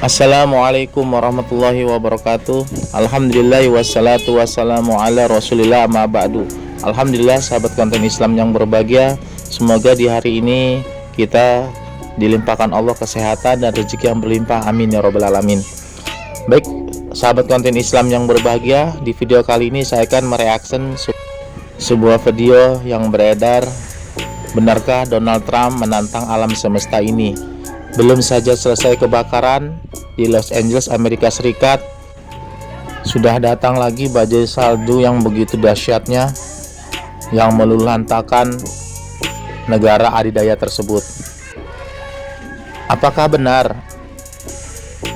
Assalamualaikum warahmatullahi wabarakatuh. Alhamdulillah wassalatu wassalamu ala rasulillah amma ba'du. Alhamdulillah sahabat konten Islam yang berbahagia, semoga di hari ini kita dilimpahkan Allah kesehatan dan rezeki yang berlimpah, amin ya robbal alamin. Baik sahabat konten Islam yang berbahagia, di video kali ini saya akan mereaction sebuah video yang beredar. Benarkah Donald Trump menantang alam semesta ini? Belum saja selesai kebakaran di Los Angeles, Amerika Serikat, sudah datang lagi badai salju yang begitu dahsyatnya yang meluluhlantakan negara adidaya tersebut. Apakah benar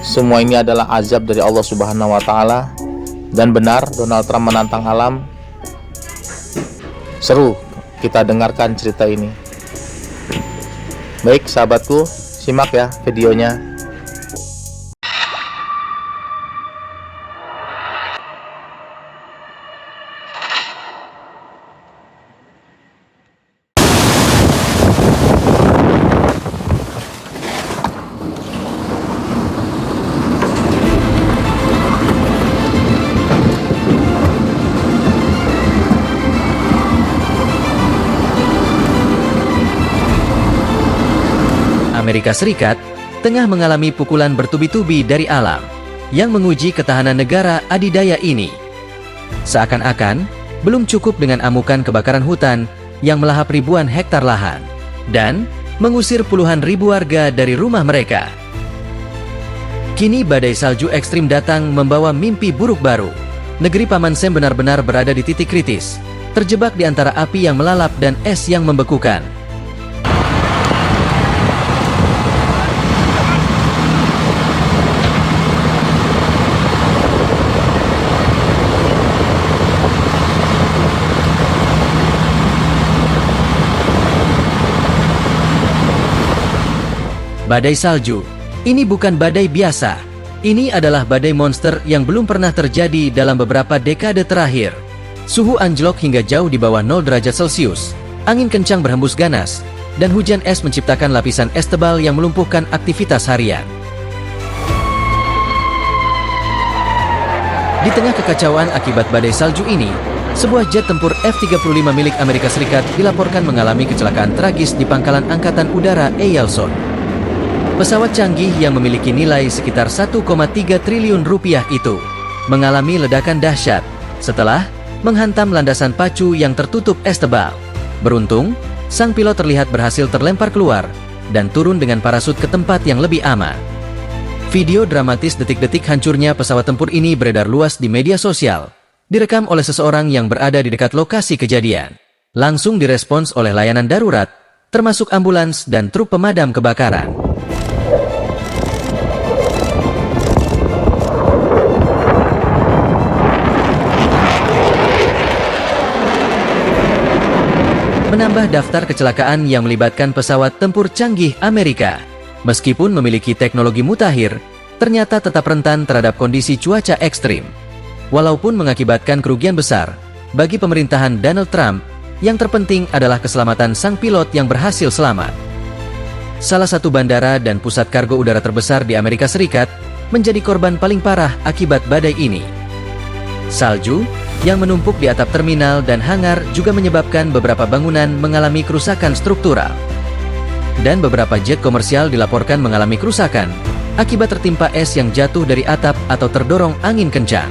semua ini adalah azab dari Allah Subhanahu wa Ta'ala, dan benar Donald Trump menantang alam? Seru, kita dengarkan cerita ini. Baik sahabatku, simak ya videonya. Amerika Serikat tengah mengalami pukulan bertubi-tubi dari alam yang menguji ketahanan negara adidaya ini. Seakan-akan belum cukup dengan amukan kebakaran hutan yang melahap ribuan hektar lahan dan mengusir puluhan ribu warga dari rumah mereka. Kini badai salju ekstrim datang membawa mimpi buruk baru. Negeri Paman Sam benar-benar berada di titik kritis, terjebak di antara api yang melalap dan es yang membekukan. Badai salju, ini bukan badai biasa. Ini adalah badai monster yang belum pernah terjadi dalam beberapa dekade terakhir. Suhu anjlok hingga jauh di bawah 0 derajat Celcius. Angin kencang berhembus ganas, dan hujan es menciptakan lapisan es tebal yang melumpuhkan aktivitas harian. Di tengah kekacauan akibat badai salju ini, sebuah jet tempur F-35 milik Amerika Serikat dilaporkan mengalami kecelakaan tragis di pangkalan Angkatan Udara Eielson. Pesawat canggih yang memiliki nilai sekitar 1,3 triliun rupiah itu mengalami ledakan dahsyat setelah menghantam landasan pacu yang tertutup es tebal. Beruntung, sang pilot terlihat berhasil terlempar keluar dan turun dengan parasut ke tempat yang lebih aman. Video dramatis detik-detik hancurnya pesawat tempur ini beredar luas di media sosial, direkam oleh seseorang yang berada di dekat lokasi kejadian. Langsung direspons oleh layanan darurat, termasuk ambulans dan truk pemadam kebakaran. Menambah daftar kecelakaan yang melibatkan pesawat tempur canggih Amerika. Meskipun memiliki teknologi mutakhir, ternyata tetap rentan terhadap kondisi cuaca ekstrim. Walaupun mengakibatkan kerugian besar bagi pemerintahan Donald Trump, yang terpenting adalah keselamatan sang pilot yang berhasil selamat. Salah satu bandara dan pusat kargo udara terbesar di Amerika Serikat menjadi korban paling parah akibat badai ini. Salju yang menumpuk di atap terminal dan hangar juga menyebabkan beberapa bangunan mengalami kerusakan struktural. Dan beberapa jet komersial dilaporkan mengalami kerusakan akibat tertimpa es yang jatuh dari atap atau terdorong angin kencang.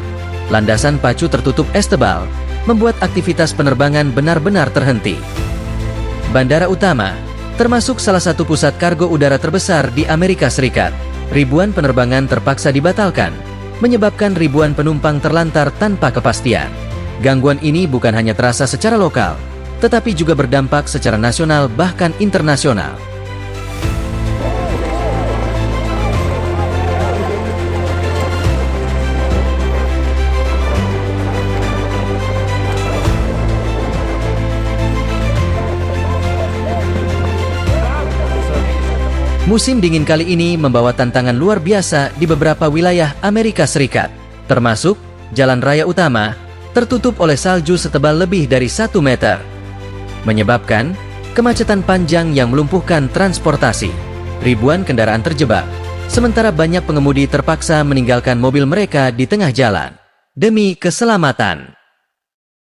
Landasan pacu tertutup es tebal membuat aktivitas penerbangan benar-benar terhenti. Bandara utama, termasuk salah satu pusat kargo udara terbesar di Amerika Serikat, ribuan penerbangan terpaksa dibatalkan, menyebabkan ribuan penumpang terlantar tanpa kepastian. Gangguan ini bukan hanya terasa secara lokal, tetapi juga berdampak secara nasional bahkan internasional. Musim dingin kali ini membawa tantangan luar biasa di beberapa wilayah Amerika Serikat, termasuk jalan raya utama tertutup oleh salju setebal lebih dari 1 meter, menyebabkan kemacetan panjang yang melumpuhkan transportasi. Ribuan kendaraan terjebak, sementara banyak pengemudi terpaksa meninggalkan mobil mereka di tengah jalan demi keselamatan.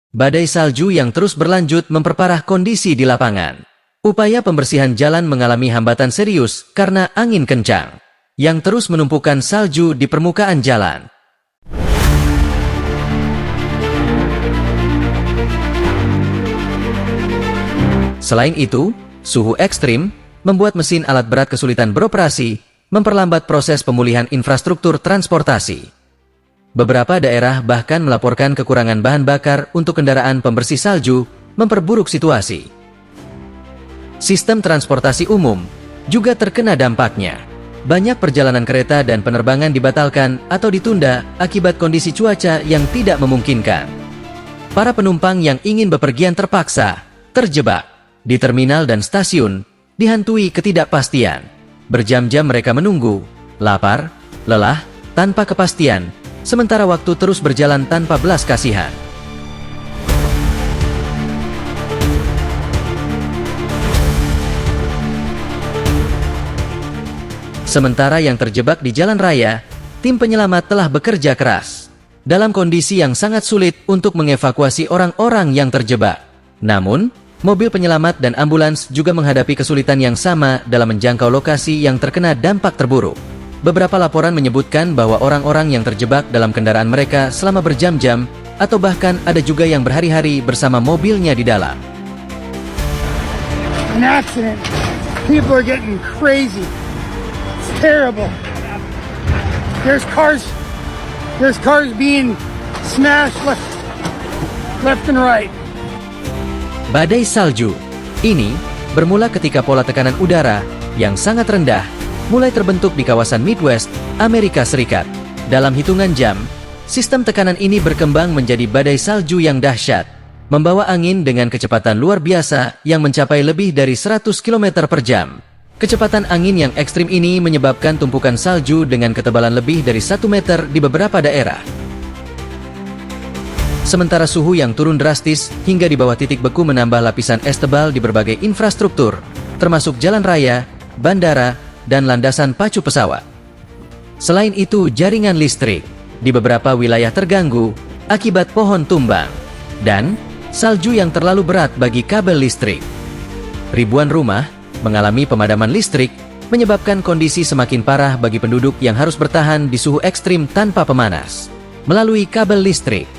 Badai salju yang terus berlanjut memperparah kondisi di lapangan. Upaya pembersihan jalan mengalami hambatan serius karena angin kencang yang terus menumpukan salju di permukaan jalan. Selain itu, suhu ekstrim membuat mesin alat berat kesulitan beroperasi, memperlambat proses pemulihan infrastruktur transportasi. Beberapa daerah bahkan melaporkan kekurangan bahan bakar untuk kendaraan pembersih salju, memperburuk situasi. Sistem transportasi umum juga terkena dampaknya. Banyak perjalanan kereta dan penerbangan dibatalkan atau ditunda akibat kondisi cuaca yang tidak memungkinkan. Para penumpang yang ingin bepergian terpaksa terjebak di terminal dan stasiun, dihantui ketidakpastian. Berjam-jam mereka menunggu, lapar, lelah, tanpa kepastian, sementara waktu terus berjalan tanpa belas kasihan. Sementara yang terjebak di jalan raya, tim penyelamat telah bekerja keras dalam kondisi yang sangat sulit untuk mengevakuasi orang-orang yang terjebak. Namun, mobil penyelamat dan ambulans juga menghadapi kesulitan yang sama dalam menjangkau lokasi yang terkena dampak terburuk. Beberapa laporan menyebutkan bahwa orang-orang yang terjebak dalam kendaraan mereka selama berjam-jam, atau bahkan ada juga yang berhari-hari bersama mobilnya di dalam. An accident. People are getting crazy. Terrible. There's cars being smashed left and right. Badai salju ini bermula ketika pola tekanan udara yang sangat rendah mulai terbentuk di kawasan Midwest, Amerika Serikat. Dalam hitungan jam, sistem tekanan ini berkembang menjadi badai salju yang dahsyat, membawa angin dengan kecepatan luar biasa yang mencapai lebih dari 100 km per jam. Kecepatan angin yang ekstrim ini menyebabkan tumpukan salju dengan ketebalan lebih dari 1 meter di beberapa daerah. Sementara suhu yang turun drastis hingga di bawah titik beku menambah lapisan es tebal di berbagai infrastruktur, termasuk jalan raya, bandara, dan landasan pacu pesawat. Selain itu, jaringan listrik di beberapa wilayah terganggu akibat pohon tumbang dan salju yang terlalu berat bagi kabel listrik. Ribuan rumah mengalami pemadaman listrik, menyebabkan kondisi semakin parah bagi penduduk yang harus bertahan di suhu ekstrim tanpa pemanas melalui kabel listrik.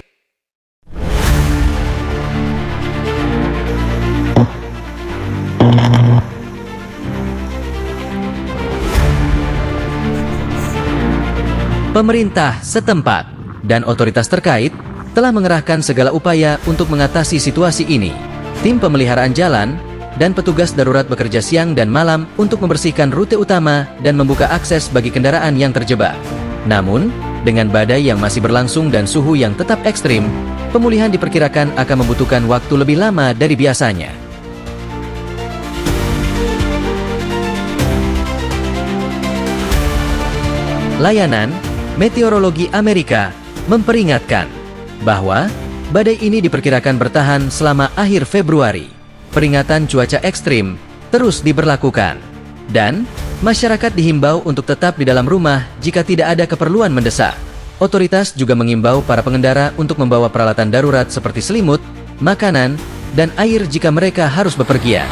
Pemerintah setempat dan otoritas terkait telah mengerahkan segala upaya untuk mengatasi situasi ini. Tim pemeliharaan jalan dan petugas darurat bekerja siang dan malam untuk membersihkan rute utama dan membuka akses bagi kendaraan yang terjebak. Namun, dengan badai yang masih berlangsung dan suhu yang tetap ekstrim, pemulihan diperkirakan akan membutuhkan waktu lebih lama dari biasanya. Layanan Meteorologi Amerika memperingatkan bahwa badai ini diperkirakan bertahan selama akhir Februari. Peringatan cuaca ekstrim terus diberlakukan, dan masyarakat dihimbau untuk tetap di dalam rumah jika tidak ada keperluan mendesak. Otoritas juga mengimbau para pengendara untuk membawa peralatan darurat seperti selimut, makanan, dan air jika mereka harus bepergian.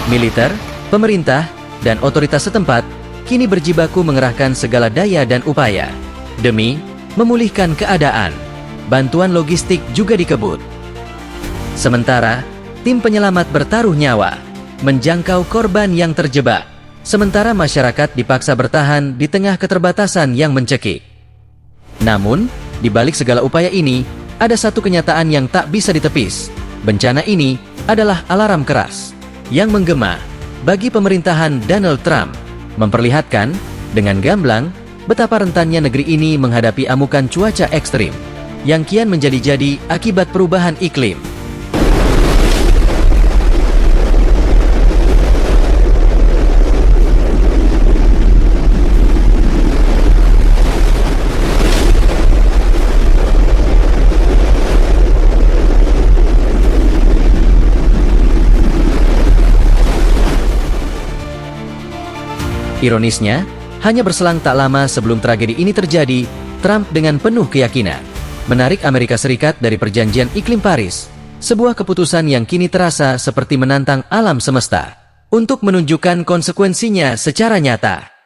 Militer, pemerintah, dan otoritas setempat kini berjibaku mengerahkan segala daya dan upaya demi memulihkan keadaan. Bantuan logistik juga dikebut. Sementara, tim penyelamat bertaruh nyawa menjangkau korban yang terjebak, sementara masyarakat dipaksa bertahan di tengah keterbatasan yang mencekik. Namun, di balik segala upaya ini, ada satu kenyataan yang tak bisa ditepis. Bencana ini adalah alarm keras yang menggema bagi pemerintahan Donald Trump, memperlihatkan dengan gamblang betapa rentannya negeri ini menghadapi amukan cuaca ekstrim. yang kian menjadi-jadi akibat perubahan iklim. Ironisnya, hanya berselang tak lama sebelum tragedi ini terjadi, Trump dengan penuh keyakinan menarik Amerika Serikat dari Perjanjian Iklim Paris, sebuah keputusan yang kini terasa seperti menantang alam semesta untuk menunjukkan konsekuensinya secara nyata.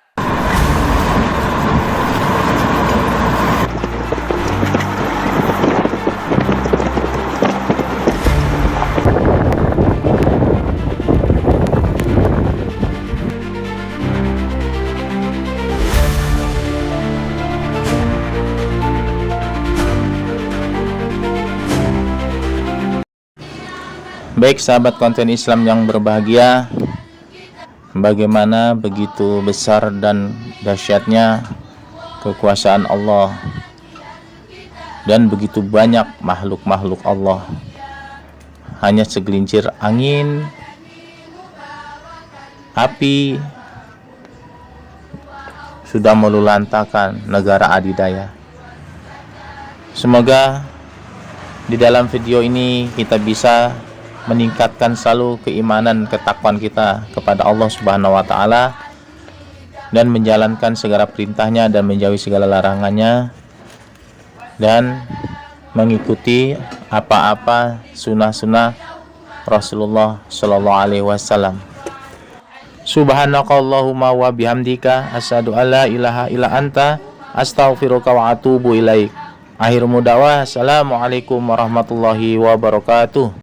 Baik sahabat konten Islam yang berbahagia, bagaimana begitu besar dan dahsyatnya kekuasaan Allah dan begitu banyak makhluk-makhluk Allah. Hanya segelincir angin, api sudah melulantakan negara adidaya. Semoga di dalam video ini kita bisa meningkatkan selalu keimanan ketakwaan kita kepada Allah Subhanahu wa taala dan menjalankan segala perintahnya dan menjauhi segala larangannya dan mengikuti apa-apa sunnah-sunnah Rasulullah Shallallahu Alaihi Wasallam. Subhanakallahumma wa bihamdika asyhadu alla ilaha illa anta astaghfiruka wa atubu ilaik. Akhir mudawah, assalamualaikum warahmatullahi wabarakatuh.